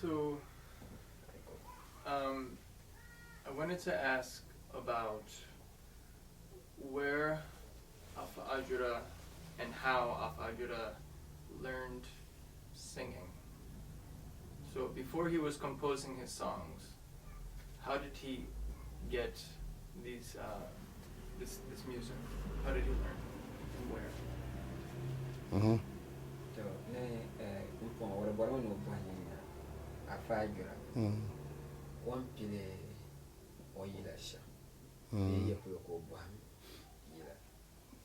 So, I wanted to ask about where Afa Ajura and how Afa Ajura learned singing. So before he was composing his songs, how did he get these this music? How did he learn? And where? So upon what about no Afa Ajura one pile or yilasha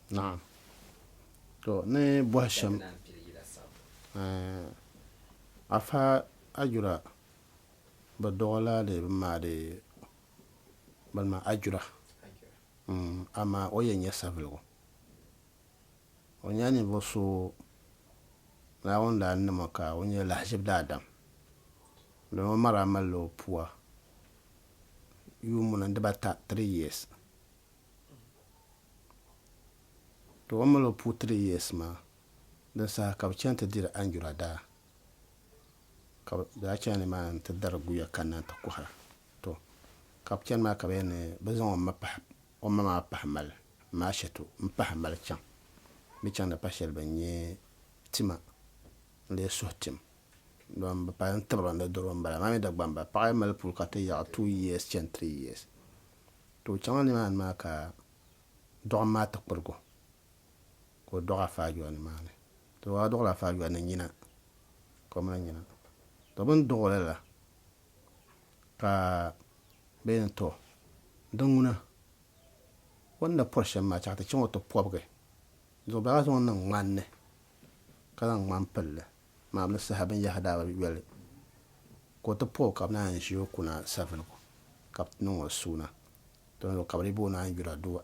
Naam. To ne bohasham Afa Ajura badola de maade balma Ajura ama oyenye savlo onyani boso na wonda namaka onye lahjib dadam lo mara malo puwa yumuna ndebata 3 years to wamalo pu 3 years ma dan sa ka chanta dira Anjura da ka da chani ma ta darguya kana ta kuha to ka chan ma ka bene bazon ma pahmal ma shato mpahmal chan mi chan da pashel banye tima le sohtim don ba pa tabran da doron bala ma mi da gbamba pa mal pul ka ta ya 2 years chen 3 years to chan ni man ma ka do ma ta kurgo ko do Afa Ajura ni mane to wa do Afa Ajura ni nyina ko ma nyina to ban do la ka ben to dunguna wanda porsche ma cha ta chin to pobge zo ba zo nan manne kala man pelle ma am sahaban ya hada wel ko to po ka na jiyo kuna seven ko kap no suna to ka bari bo na Anjura do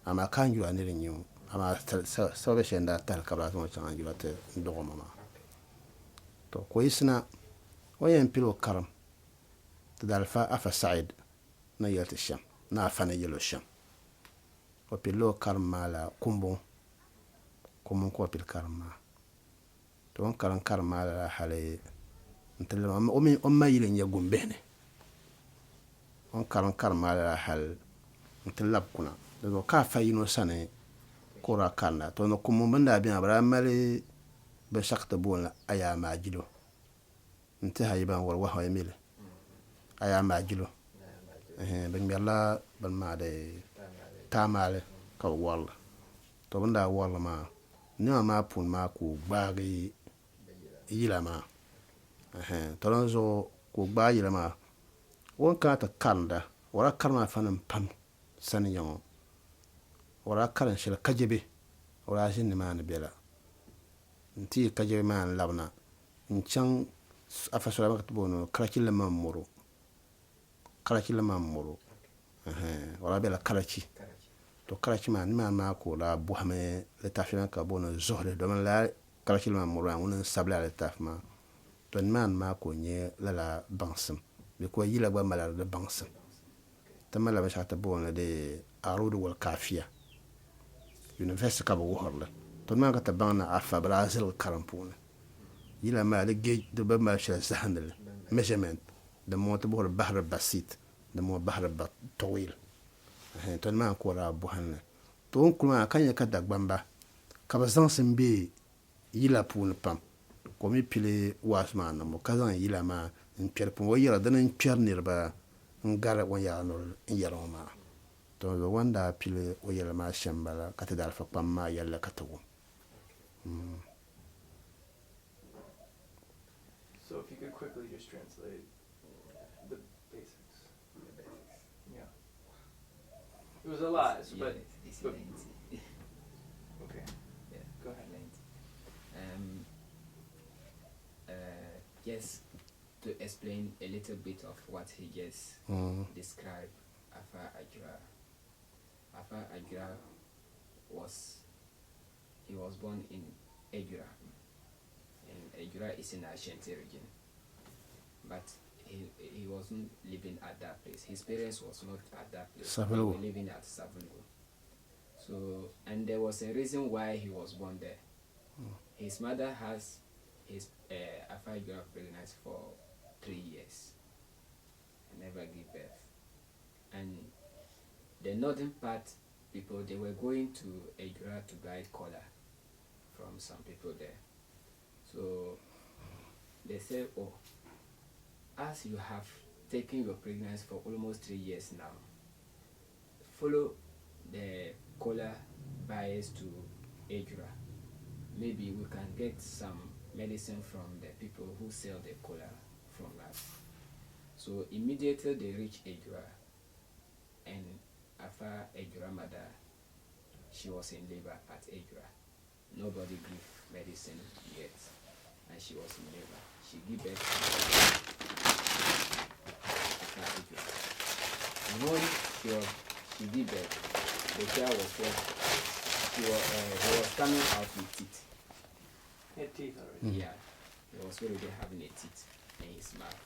ama kan Anjura ne nyu ama so be shenda tal ka ba zo chan Anjura te do mama to ko isna wayen pilo karam to dalfa Afa Saeed na yelta sham na Afa na yelo sham o pilo karma la kumbo ko pil karma to on karma la hale ntela o ma yile nya gumbene on karma la hal ntela kuna do ka fa yino sane ko ra kanna to no kumbo banda bi abra mali be shakta bon aya majilo nti hayiban war wa haymile aya majilo ben yalla ban ma de Tamale ka walla to banda walla ma ni ma pun ma ko gbagi yila ma to ron zo ko gba yila ma won ka ta kanda wala karma fanan pam san yon wala karan shil kajibe wala shin ni man bela nti kajibe man labna nchan Afa sura ba bono karachi le mamuro wala bela karachi to karachi man ma ko la buhame le tafina ka bono zohre do man la karachi le mamuro an sabla le tafma to man ma ko nye la bangsam be ko yila gba mala de bangsam tamala ba shata bono de arudu wal kafiya university ka bo horla to man ka ta bangna Afa Brazil karampuna yila ma de gauge de ba ma shal sahandal measurement de mo to bor bahr basit de mo bahr ba tawil to ma ko ra buhanna to on kuma kan ya ka dagbamba ka ba zan sin be yila pun pam ko mi pile wasma na mo ka zan yila ma in perpon wo yila dan in per nirba ngara won ya no in yara ma to wanda pile o yila ma shambala ka ta dalfa pam ma yalla ka tawo So if you could quickly just translate the basics. Yeah. It was a lot, but okay. Yeah, go ahead. Just to explain a little bit of what he just described. Afa Ajura was born in Ajura, and Ajura is in Ashanti region, but he wasn't living at that place. His parents was not at that place. They were living at Savungo. So, and there was a reason why he was born there. His mother has Afa Ajura pregnant for 3 years. I never gave birth. And the northern part people, they were going to Ajura to buy cola from some people there. So they said, oh, as you have taken your pregnancy for almost 3 years now, follow the cola buyers to Ajura. Maybe we can get some medicine from the people who sell the cola from us. So immediately they reach Ajura, and Afa Ajura mother, she was in labor at Ajura. Nobody gave medicine yet, and she was in labor. She gave birth to Afa Ajura. And when she gave birth, the child was he was coming out with teeth. Had teeth already. Yeah, he was already having a teeth in his mouth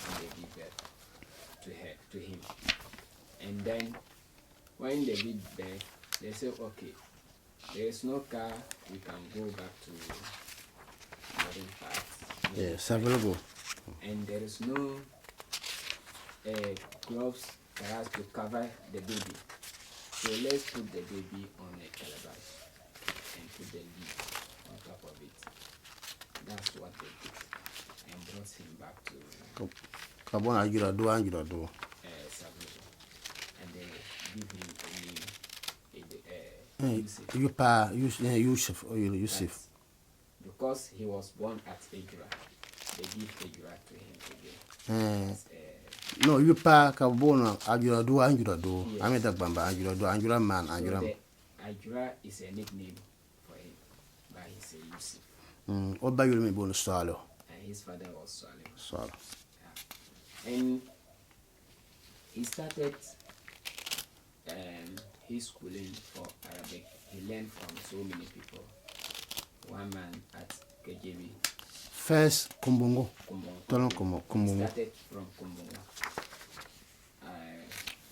when they gave birth to him. And then when they did birth, they said, okay, there is no car, we can go back to northern parts. Yes, available. And there is no gloves for us to cover the baby. So let's put the baby on a calabash and put the lid on top of it. That's what they did, and brought him back to Kabona Ajura do Ajura do. Sabugo. And they give him a name, Yusif or Yusif. because he was born at Ajura, they give Ajura to him again. No, you pa Kabona Ajura do. Yes. I made that bamba Ajura man, So Ajura. the Ajura is a nickname for him, but he's a Yusif. What by you me bon salo? And his father was Salim. Salo. And he started his schooling for Arabic. He learned from so many people. One man at KJB, First Kumbungo. Kumbongo. Tolong He Kumbungo. started from Kumbongo.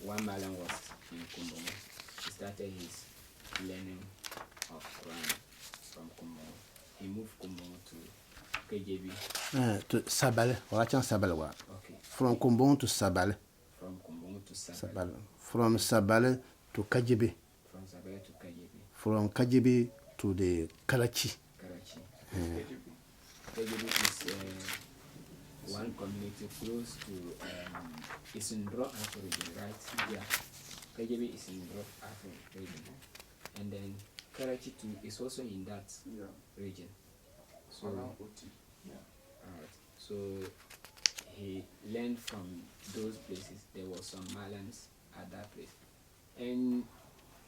One man was in Kumbongo. He started his learning of Quran from Kumbongo. He moved Kumbongo to KJB. To Sabale, or Sabale. Okay. From Kumbungo to Sabale. From Kumbongo to Sabale. Sabale. From Sabale to Kajibi. From Sabale to KJB. From Kajibi to the Karachi. Karachi. KGB. KJB is one community close to it's in Rock Afro region, right? Yeah. KJB is in Rock Afro region. And then Karachi too is also in that region. So Yeah. alright. So he learned from those places. There was some Malams at that place. And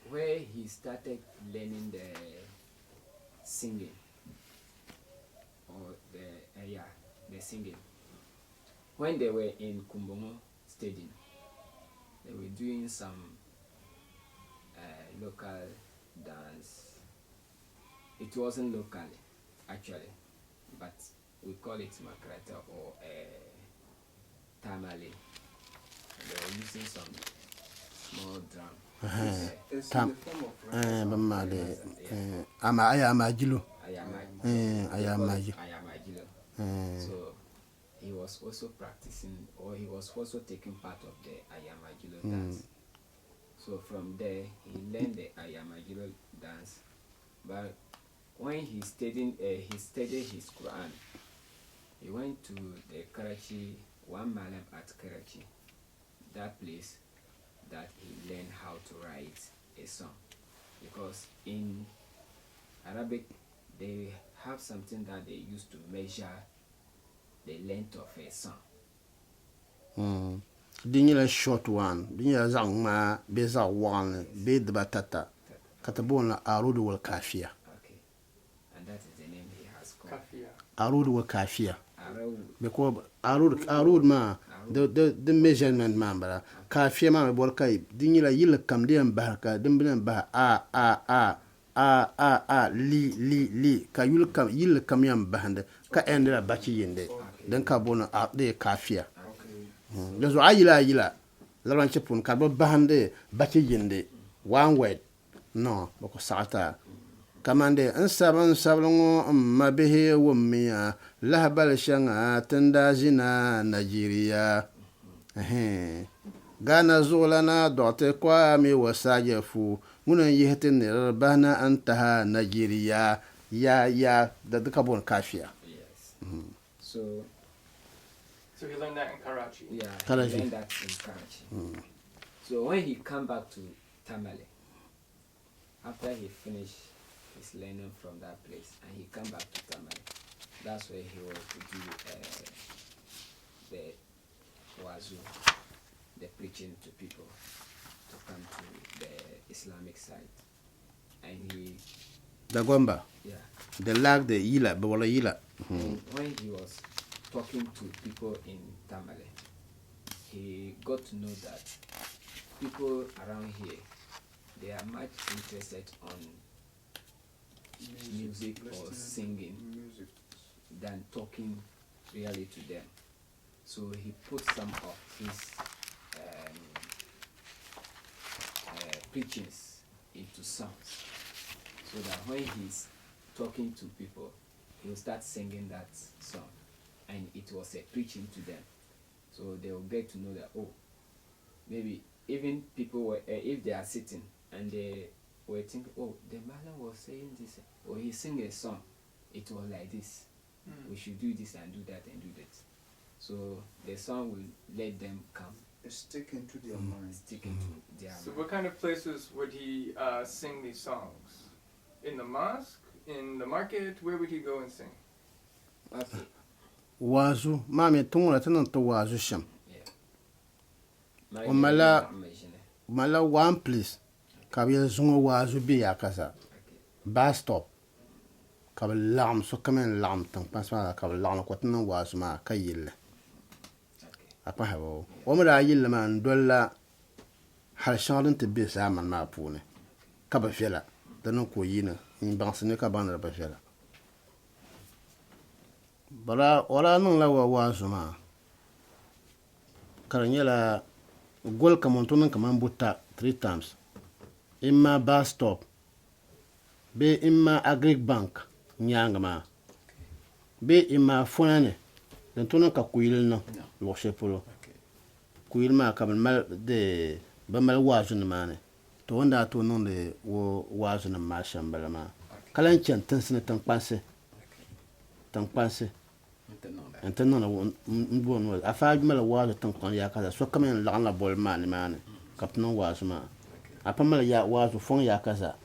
where he started learning the singing, or the singing. When they were in Kumbongo Stadium, they were doing some local dance. It wasn't local, actually, but we call it Makrata or Tamale. They were using some small drum. It's Tam- in the form of Bamade. Ayamajilu. Ayamajilo. Ayamajilo. So he was also practicing, or he was also taking part of the Ayamajilo dance. So from there, he learned the Ayamajilo dance. But when he studied his Quran, he went to the Karachi, one malam at Karachi, that place that he learned how to write a song. Because in Arabic, they have something that they use to measure the length of a song. Dinyela short one. Dinyela zangma beza one. Be the batata. Katabona Arud wal Kafia. Okay. And that is the name he has called. Kafia. Arud wal Kafia. Araud. Because Arud ma the measurement man bara. Kafia ma bol kai. Dinyela yil kam diam bahaka. Dimbina bah li ka yil kam yam bahande ka endra bachi yende. Den ka bona de Kafia. There's ayila lawan chepun ka bahande bachi yende one word no bako sata kamande an sablan ma bihi wummiya lahbal shanga tanda zina Nigeria Gana zulana dote kwa mi wasaje fu munan yihtin ne bana antaha Nigeria ya da duka bon kafiya. Yes. So he learned that in Karachi. yeah, Karachi. he learned that in Karachi. So when he come back to Tamale, after he finished his learning from that place, and he come back to Tamale, that's where he was to do the wazu, the preaching to people to come to the Islamic side, and he Da gomba yeah. the lag the yila bawala yila. And when he was talking to people in Tamale, he got to know that people around here, they are much interested on music or singing than talking really to them. So he put some of his preachings into songs, so that when he's talking to people, he'll start singing that song, and it was a preaching to them. So they will get to know that, oh, maybe even people were, if they are sitting and they were thinking, oh, the man was saying this, or he sing a song, it was like this. We should do this and do that and do that. So the song will let them come. Stick into their mind. Stick into their So mind. what kind of places would he sing these songs? In the mosque? In the market? Where would he go and sing? Okay. Wazu mami tungula tanan to wazu sham. Yeah. Mala one place kabiya zungo wazu bi yakasa. Bus stop. Kabal lam so kamen lam tang pasma kabal lam ko tanan wazu ma kayil. Apa hawo. O mara yil man dolla hal shalin te bi zaman ma pune. Kaba fela. Danon ko yina in bansene ka banra ba fela. Bala wala nan la wazu ma. Karanyela gol kamontonan kaman butta 3 times. Imma bus stop. Be imma agric bank nyanga ma. Be imma fonane. Dan tonan ka kuyil na lo shepolo. Kuyil ma kabal mal de ba mal wazu na mane. To wanda to non de wo wazu na ma shambala ma. Kalan chan tansina tankpanse. Tankpanse. Entenna mbon afa mala wazu tankpan ya kaza so kamen la bol man mane. Kapno wazu ma. Apa mala ya wazu fon ya kaza.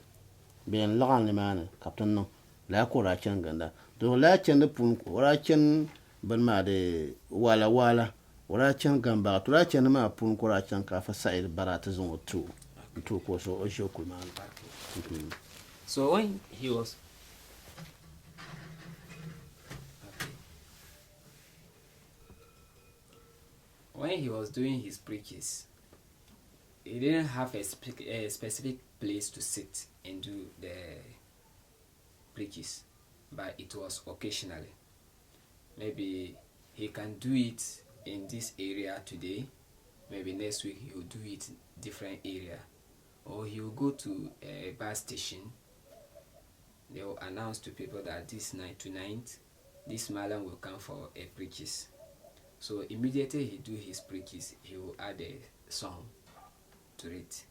Ben lagan le mane kapten no la ko ra chen ganda. Do la chen de pun ko ra chen ban ma de wala wala chen gamba to ra chen ma pun ko ra chen ka fa Saeed barata zon tu ko so o shokul man. So when he was doing his preaches, he didn't have a specific place to sit and do the preaches, but it was occasionally. Maybe he can do it in this area today, maybe next week he will do it in different area, or he will go to a bus station. They will announce to people that this night tonight this malam will come for a preaches. So immediately he do his preaches, he will add a song to it.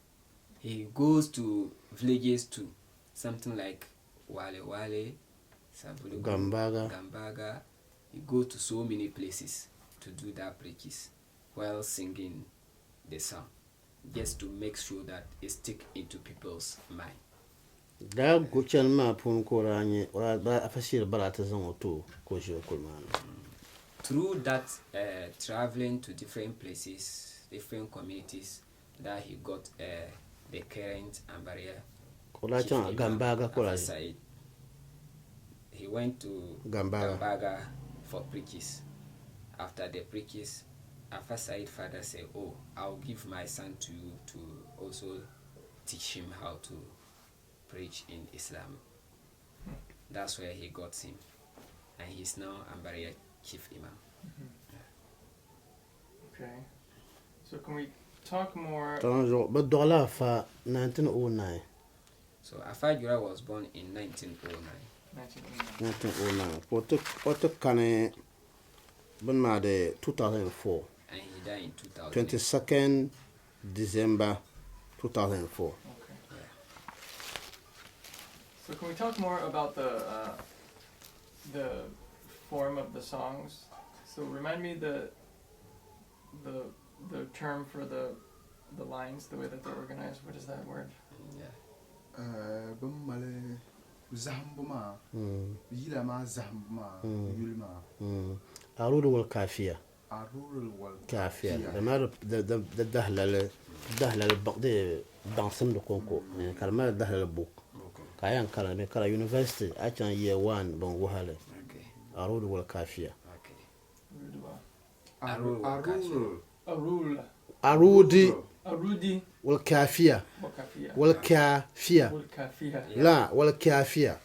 He goes to villages too, something like Wale, Sabulu, Gambaga. He goes to so many places to do that preaches while singing the song, just to make sure that it stick into people's mind. Da guchan ma pun ko ranye ora ba afashir barata zon to ko shokul man. Through that traveling to different places, different communities, that he got the current and barrier. Gambaga Saeed. He went to Gambaga for preaches. After the preaches, Afa Saeed father said, "Oh, I'll give my son to you to also teach him how to preach in Islam." That's where he got him, and he's now Ambaria chief imam. Okay, so can we talk more? But dollar for 1909. So Afa Ajura was born in 1909. 1909. 1909. What can been made 2004. And he died in 2000. 22nd December 2004. Okay. So can we talk more about the form of the songs? So remind me the term for the lines, the way that they're organized. What is that word? Yeah. Bumale Zambuma. Yilama Zambuma. Yulma. Arud wal Kafia. Arul wal Kafia. The Dahlal the Dansam the Conco. Kalmar Dahlal book. Kayan Kalame Kala University. Achan year 1 Bonguhale. Okay. Arud wal Kafia. Okay. Arul. Arudi Arudi wal Kafia. Wal Kafia. La wal Kafia.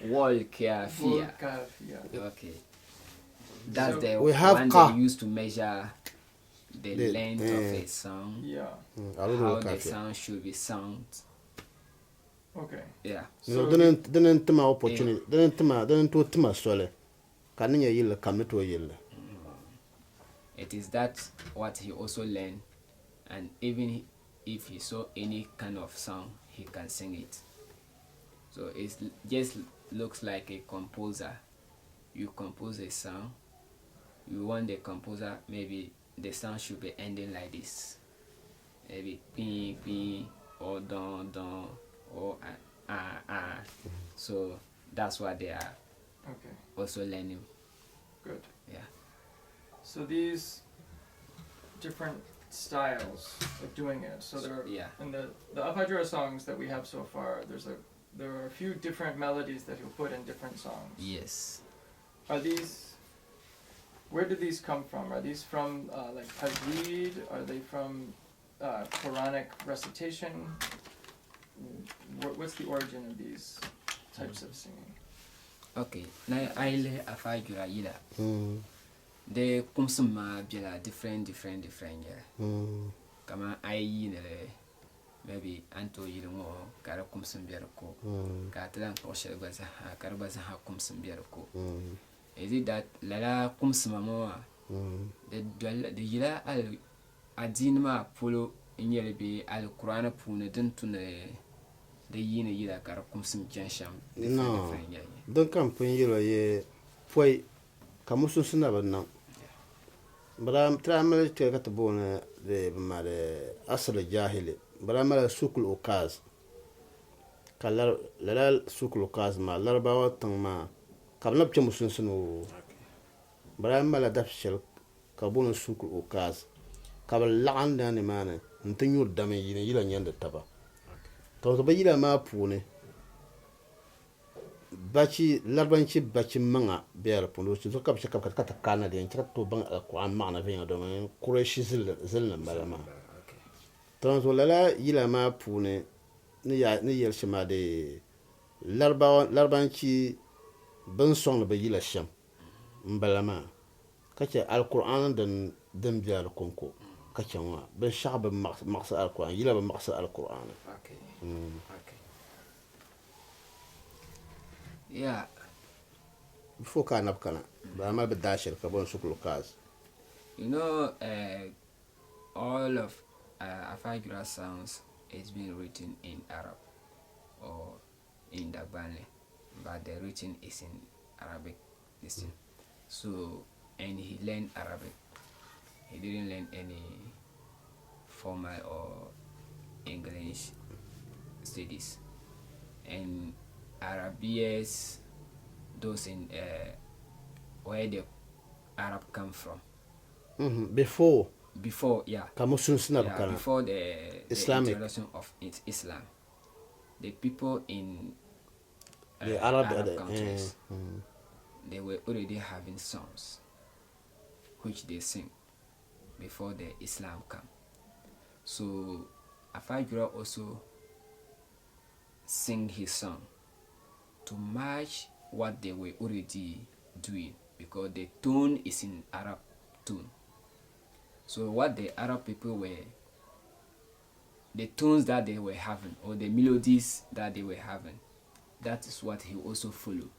Wal Kafia. Okay. That's the we have one ka. they used to measure the length of a song. Yeah. How the sound should be sung. Okay. Yeah. No, didn't my opportunity. Didn't to my sole. Can you yield come to a yield? It is that what he also learned, and even if he saw any kind of song, he can sing it. So it just looks like a composer. You compose a song, you want the composer, maybe the song should be ending like this. Maybe ping, ping, or don, don, or ah. So that's what they are Okay. also learning. Good. Yeah. So these different styles of doing it. So there are in the Afa Ajura songs that we have so far. There are a few different melodies that he'll put in different songs. Yes. Are these? Where do these come from? Are these from like tajweed? Are they from Quranic recitation? What's the origin of these types of singing? Okay. Now I Afa Ajura yila. The kumsuma bila different yeah. Kama I maybe anto yilmo kara kumsum biarko. Katalan koshel baza karabaza ha kumsum biarko. Is it that lala kumsuma moa? The yila al adinma polo inyelbe al Qur'ana puna dentune the yila kara kumsum jansham. No. Don't come when you ye poi kamusu sinabana. But I'm trying to get the bone the asal jahili. But I'm a sukul okaz. Kalar sukul okaz ma larbawa tangma. Kabnap chamusun sunu. But I'm a dapshel kabun sukul okaz. Kabal lan dani man. Until you damage you and the taba. Talk about you ma pune. Bachi larbanchi bachi manga biara pondo so kap chaka kata kana de chaka to bang ko an mana venya do men kureshi zil malama ton so lala yila ma pune ni yel shima de larbanchi ban song ba yila sham mbalama kace alquran dan biara konko kace wa ban shaba maqsa alquran yila ba maqsa alquran Okay. Yeah. Before kana but I'm a bit dasher kabon sukul kaz. You know, all of Afa Ajura songs is being written in Arab or in Dagbani, but the written is in Arabic. Listen. So, and he learned Arabic. He didn't learn any formal or English studies. And Arabians, those in where the Arab come from. Before, yeah. Yeah, before the introduction of Islam, the people in the Arab countries, they were already having songs which they sing before the Islam come. So Afa Ajura also sing his song to match what they were already doing, because the tone is in Arab tone. So what the Arab people were the tones that they were having, or the melodies that they were having, that is what he also follow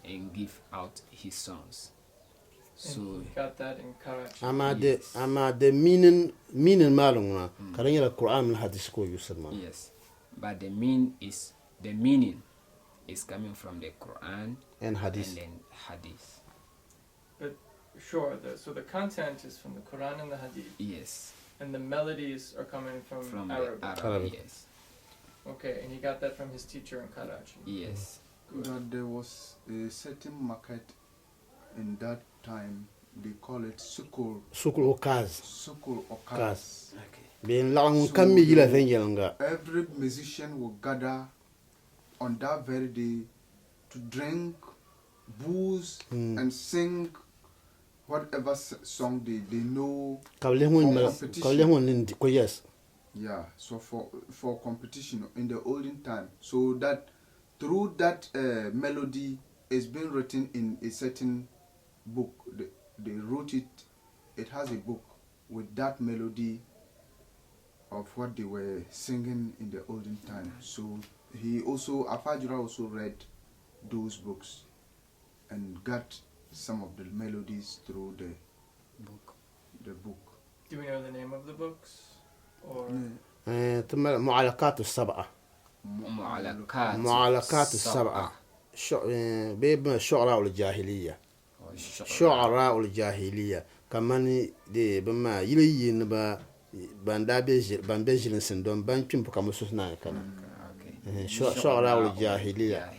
and give out his songs. So And he got that in Karachi. ama the meaning malum karanya la Quran min hadith ko yusuf man. yes, but the meaning is coming from the Quran And hadith. and then hadith. But sure, so the content is from the Quran and the Hadith, Yes, and the melodies are coming from from Arabic. the Arab. Arabic. Yes, Okay, and he got that from his teacher in Karachi. yes. That there was a certain market in that time. They call it sukul Okaz. or kaz. Okay. Bin lang So kam mi yila the- fen yelanga. Every musician will gather on that very day to drink booze and sing whatever song they know. Kawle For hon competition. kawle hon ndi ko yes. Yeah, so for competition in the olden time, so that through that melody is being written in a certain book. They wrote it. It has a book with that melody of what they were singing in the olden time. So Afa Ajura also read those books and got some of the melodies through the book. Do we know the name of the books? Or ثم معلقات السبعة. معلقات السبعة. بيب شعراء الجاهلية. شعراء الجاهلية كمان دي بما يلي نبا باندا بيجل سندون بان كيم بكاموسنا كان شعراء الجاهلية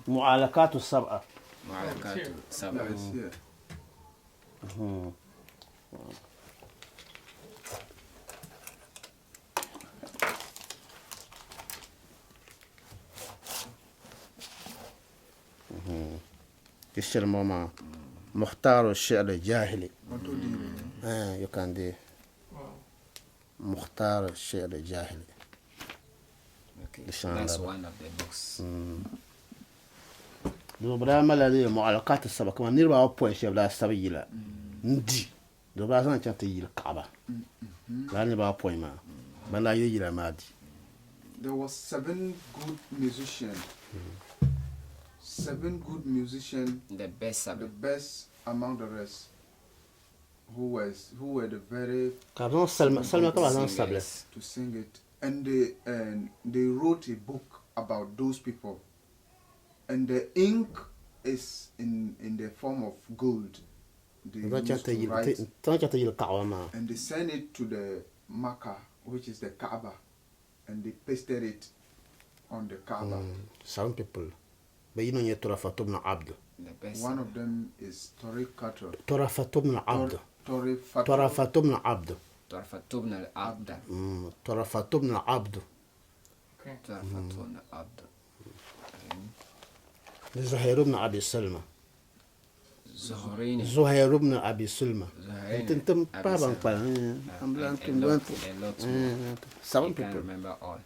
معلقات السبعة. Yeah, it's here. يشير ماما مختار الشعر الجاهلي. What do they- you can do wow. مختار الشعر الجاهلي. Okay, Inshallah. that's one of the books. دوبرا ملالي معلقات السبعة كمان نيربا أوبوين شيء بلا سبيلا ندي دوبرا سان كانت يجي الكعبة لا نيربا أوبوين ما بلا يجي المادي. There was 7 good musicians. 7 good musicians, The best the subject. best among the rest, who were the very كابون سلمى كمان سبلة. Singers. to sing it, and they wrote a book about those people, and the ink is in the form of gold. They used to write, تان كانت يجي الكعبة ما. and they sent it to the Makkah, which is the Kaaba, and they pasted it on the Kaaba. Some people بينو يترفع ابن عبد. The best. One of them is Tariq Qatar. ترفع ابن عبد. Tariq ترفع ابن عبد. Tarfatubna al-Abda. ترفع ابن عبد. Okay. Tarfatubna al-Abda. زهير بن أبي سلمى. Zuhrini. زهير بن أبي سلمى. Zuhrini. انتم Abi بابا Salma. قال And أملا a انتم lot وانتم more. seven You can't people. remember all.